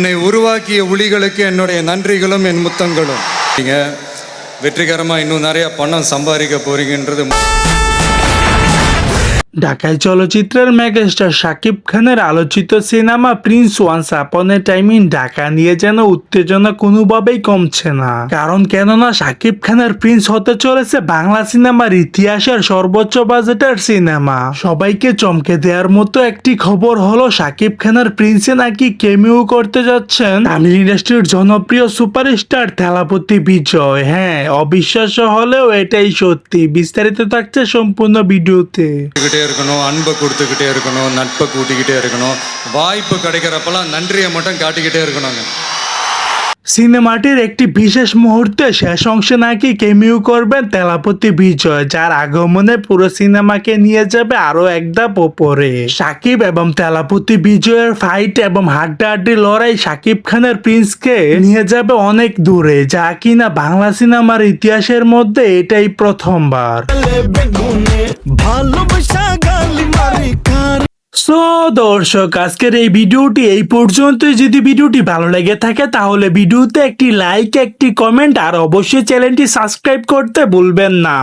என்னை உருவாக்கிய ஒளிகளுக்கு என்னுடைய நன்றிகளும் என் முத்தங்களும். நீங்க வெற்றிகரமா இன்னும் நிறைய பணம் சம்பாதிக்க போறீங்கன்றது। ঢাকায় চলচ্চিত্রের মেগাস্টার শাকিব খানের আলোচিত cinema Prince once upon A time in Dhaka নিয়ে যেন উত্তেজনা কোনোভাবেই কমছে না। কারণ কেননা শাকিব খানের প্রিন্স হতে চলেছে বাংলা সিনেমার ইতিহাসের সর্বোচ্চ বাজেটের সিনেমা। সবাইকে চমকে দেওয়ার মতো একটি খবর হলো শাকিব খানের প্রিন্সে নাকি কেমিও করতে যাচ্ছেন তামিল ইন্ডাস্ট্রির জনপ্রিয় সুপারস্টার থেলাপতি বিজয়। হ্যাঁ, অবিশ্বাস্য হলেও এটাই সত্যি। বিস্তারিত থাকছে সম্পূর্ণ ভিডিওতে। இருக்கணும், அன்பை கொடுத்துக்கிட்டே இருக்கணும், நட்பை கூட்டிக்கிட்டே இருக்கணும், வாய்ப்பு கிடைக்கிறப்பெல்லாம் நன்றியை மட்டும் காட்டிக்கிட்டே இருக்கணுங்க। সিনেমাটির একটি বিশেষ মুহূর্তে শেষ অংশে নাকি কেমিও করবেন থেলাপতি বিজয়, যার আগমনে পুরো সিনেমাকে নিয়ে যাবে আরো এক ধাপ ওপরে। সাকিব এবং থেলাপতি বিজয়ের ফাইট এবং হাড্ডাহাড্ডি লড়াই সাকিব খানের প্রিন্সকে নিয়ে যাবে অনেক দূরে, যা কিনা বাংলা সিনেমার ইতিহাসের মধ্যে এটাই প্রথমবার। সো দর্শক, আজকের এই ভিডিওটি এই পর্যন্তই। যদি ভিডিওটি ভালো লেগে থাকে তাহলে ভিডিওতে একটি লাইক, একটি কমেন্ট আর অবশ্যই চ্যানেলটি সাবস্ক্রাইব করতে ভুলবেন না।